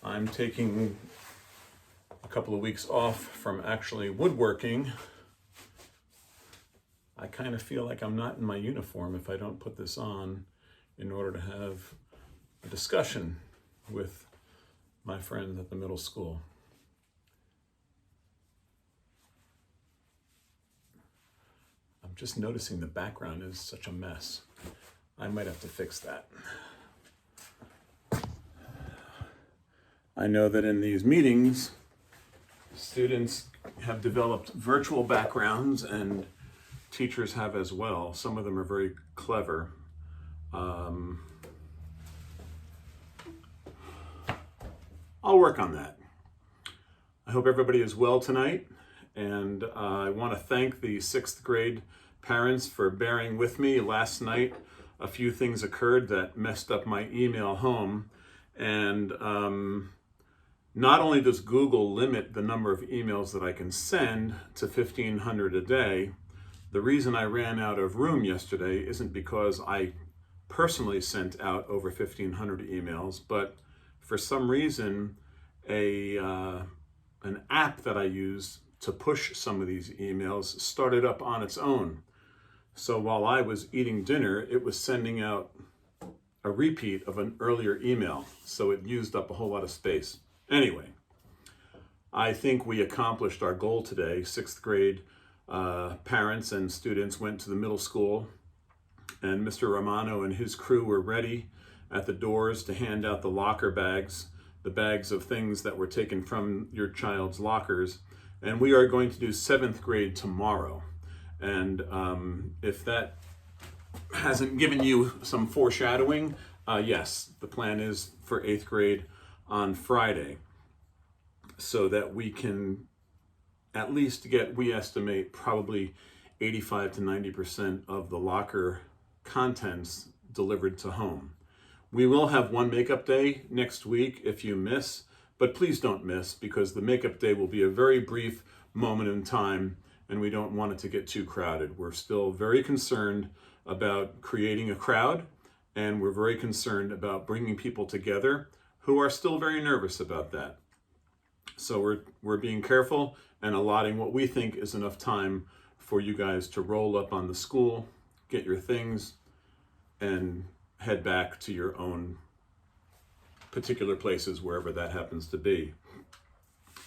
I'm taking a couple of weeks off from actually woodworking. I kind of feel like I'm not in my uniform if I don't put this on in order to have a discussion with my friends at the middle school. I'm just noticing the background is such a mess. I might have to fix that. I know that in these meetings, students have developed virtual backgrounds and teachers have as well. Some of them are very clever. I'll work on that. I hope everybody is well tonight, and I want to thank the 6th grade parents for bearing with me. Last night, a few things occurred that messed up my email home, and not only does Google limit the number of emails that I can send to 1,500 a day, the reason I ran out of room yesterday isn't because I personally sent out over 1,500 emails, but for some reason, an app that I use to push some of these emails started up on its own. So while I was eating dinner, it was sending out a repeat of an earlier email, so it used up a whole lot of space. Anyway, I think we accomplished our goal today. 6th grade parents and students went to the middle school, and Mr. Romano and his crew were ready at the doors to hand out the locker bags, the bags of things that were taken from your child's lockers. And we are going to do 7th grade tomorrow. And if that hasn't given you some foreshadowing, yes, the plan is for 8th grade on Friday, so that we can at least get, we estimate, probably 85 to 90% of the locker contents delivered to home. We will have one makeup day next week if you miss, but please don't miss, because the makeup day will be a very brief moment in time and we don't want it to get too crowded. We're still very concerned about creating a crowd, and we're very concerned about bringing people together who are still very nervous about that. So we're being careful and allotting what we think is enough time for you guys to roll up on the school, get your things, and head back to your own particular places, wherever that happens to be.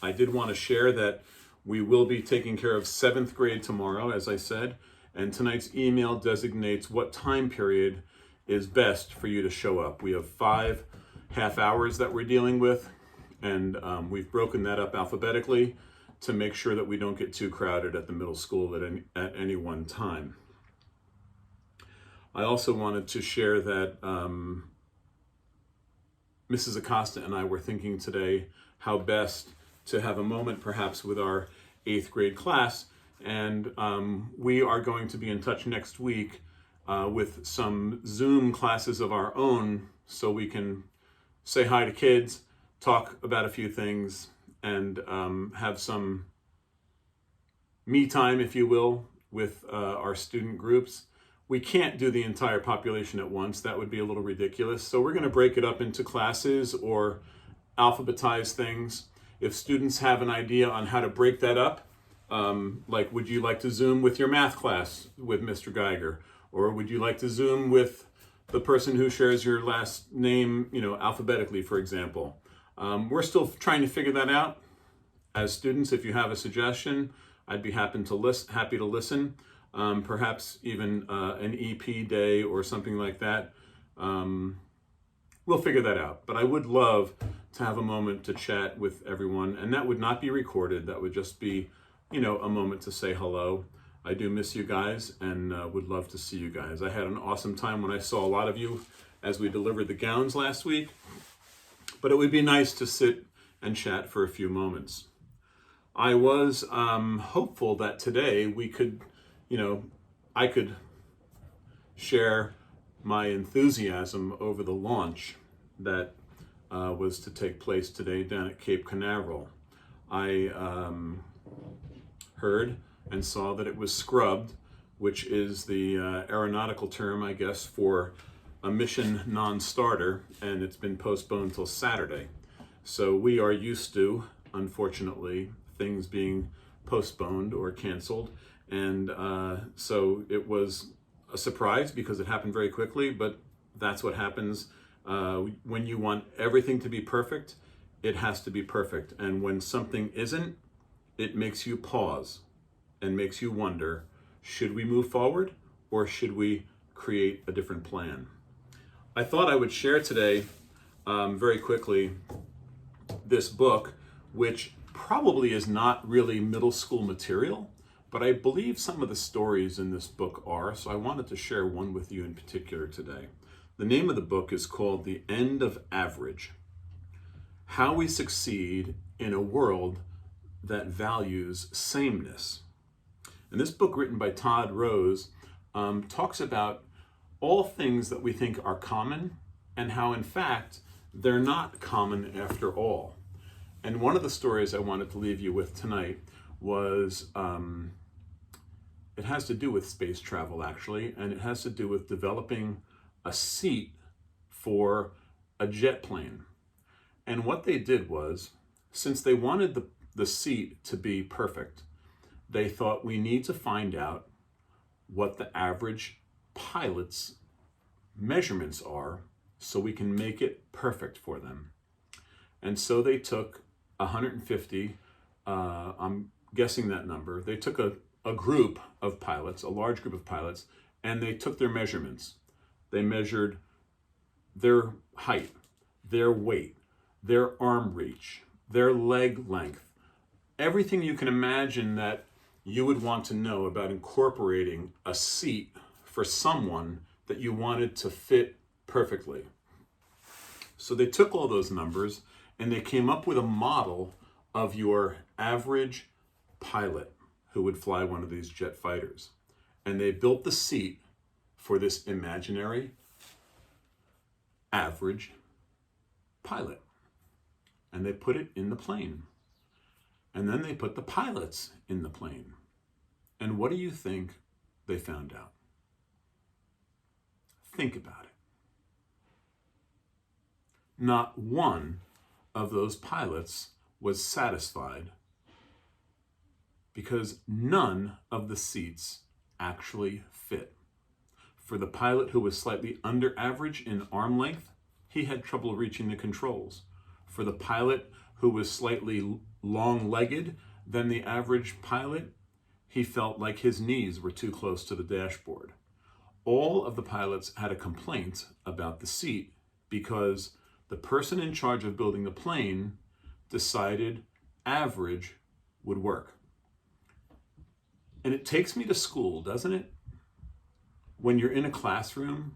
I did want to share that we will be taking care of 7th grade tomorrow, as I said, and tonight's email designates what time period is best for you to show up. We have 5 half hours that we're dealing with, and we've broken that up alphabetically to make sure that we don't get too crowded at the middle school at any one time. I also wanted to share that Mrs. Acosta and I were thinking today how best to have a moment perhaps with our 8th grade class, and we are going to be in touch next week with some Zoom classes of our own, so we can say hi to kids, talk about a few things, and have some me time, if you will, with our student groups. We can't do the entire population at once. That would be a little ridiculous. So we're going to break it up into classes or alphabetize things. If students have an idea on how to break that up, like would you like to Zoom with your math class with Mr. Geiger? Or would you like to Zoom with the person who shares your last name, alphabetically, for example? We're still trying to figure that out. As students, if you have a suggestion, I'd be happy to listen. Perhaps even an EP day or something like that. We'll figure that out. But I would love to have a moment to chat with everyone, and that would not be recorded. That would just be, a moment to say hello. I do miss you guys, and would love to see you guys. I had an awesome time when I saw a lot of you as we delivered the gowns last week, but it would be nice to sit and chat for a few moments. I was hopeful that today we could, I could share my enthusiasm over the launch that was to take place today down at Cape Canaveral. I heard and saw that it was scrubbed, which is the aeronautical term, I guess, for a mission non-starter, and it's been postponed till Saturday. So we are used to, unfortunately, things being postponed or canceled. And so it was a surprise because it happened very quickly, but that's what happens when you want everything to be perfect. It has to be perfect. And when something isn't, it makes you pause and makes you wonder, should we move forward or should we create a different plan? I thought I would share today very quickly this book, which probably is not really middle school material, but I believe some of the stories in this book are, so I wanted to share one with you in particular today. The name of the book is called The End of Average: How We Succeed in a World That Values Sameness. And this book, written by Todd Rose, talks about all things that we think are common and how, in fact, they're not common after all. And one of the stories I wanted to leave you with tonight was, it has to do with space travel, actually, and it has to do with developing a seat for a jet plane. And what they did was, since they wanted the seat to be perfect, they thought, we need to find out what the average pilot's measurements are so we can make it perfect for them. And so they took 150, I'm guessing that number, they took a group of pilots, a large group of pilots, and they took their measurements. They measured their height, their weight, their arm reach, their leg length, everything you can imagine that you would want to know about incorporating a seat for someone that you wanted to fit perfectly. So they took all those numbers and they came up with a model of your average pilot who would fly one of these jet fighters. And they built the seat for this imaginary average pilot. And they put it in the plane. And then they put the pilots in the plane. And what do you think they found out? Think about it. Not one of those pilots was satisfied because none of the seats actually fit. For the pilot who was slightly under average in arm length, he had trouble reaching the controls. For the pilot who was slightly long-legged than the average pilot, he felt like his knees were too close to the dashboard. All of the pilots had a complaint about the seat because the person in charge of building the plane decided average would work. And it takes me to school, doesn't it? When you're in a classroom,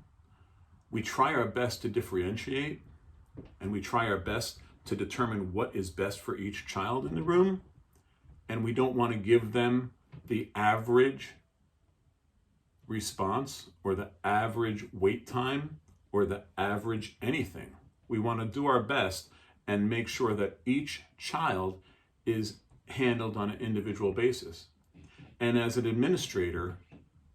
we try our best to differentiate and we try our best to determine what is best for each child in the room, and we don't want to give them the average response or the average wait time or the average anything. We want to do our best and make sure that each child is handled on an individual basis. And as an administrator,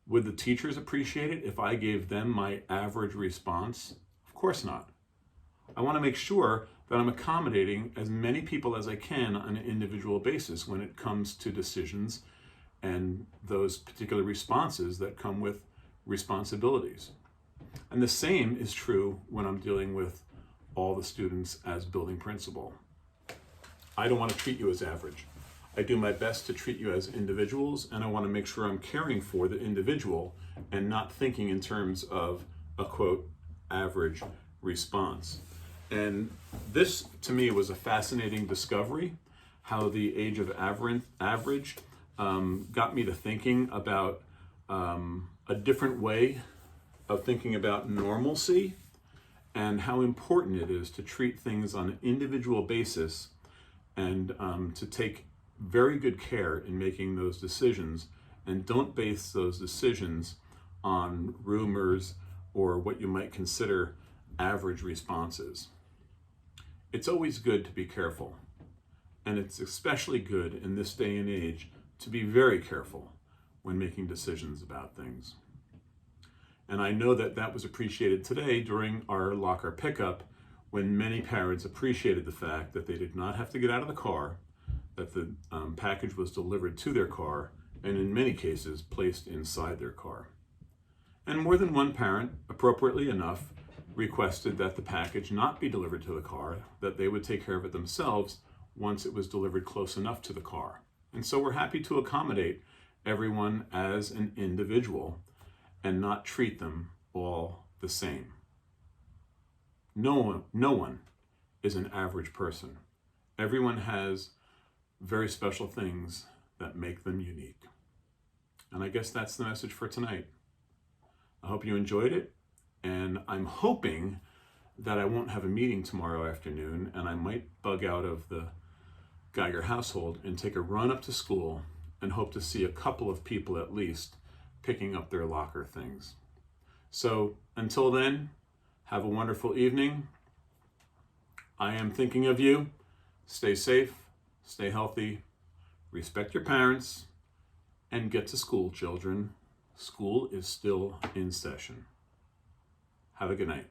would the teachers appreciate it if I gave them my average response? Of course not. I want to make sure that I'm accommodating as many people as I can on an individual basis when it comes to decisions and those particular responses that come with responsibilities. And the same is true when I'm dealing with all the students as building principal. I don't want to treat you as average. I do my best to treat you as individuals, and I want to make sure I'm caring for the individual and not thinking in terms of a quote average response. And this to me was a fascinating discovery, how the age of average got me to thinking about a different way of thinking about normalcy and how important it is to treat things on an individual basis and to take very good care in making those decisions, and don't base those decisions on rumors or what you might consider average responses. It's always good to be careful, and it's especially good in this day and age to be very careful when making decisions about things. And I know that that was appreciated today during our locker pickup when many parents appreciated the fact that they did not have to get out of the car, that the package was delivered to their car, and in many cases placed inside their car. And more than one parent, appropriately enough, requested that the package not be delivered to the car, that they would take care of it themselves once it was delivered close enough to the car. And so we're happy to accommodate everyone as an individual and not treat them all the same. No one is an average person. Everyone has very special things that make them unique. And I guess that's the message for tonight. I hope you enjoyed it, and I'm hoping that I won't have a meeting tomorrow afternoon, and I might bug out of the Geiger household and take a run up to school and hope to see a couple of people at least picking up their locker things. So until then, have a wonderful evening. I am thinking of you. Stay safe, stay healthy, respect your parents, and get to school, children. School is still in session. Have a good night.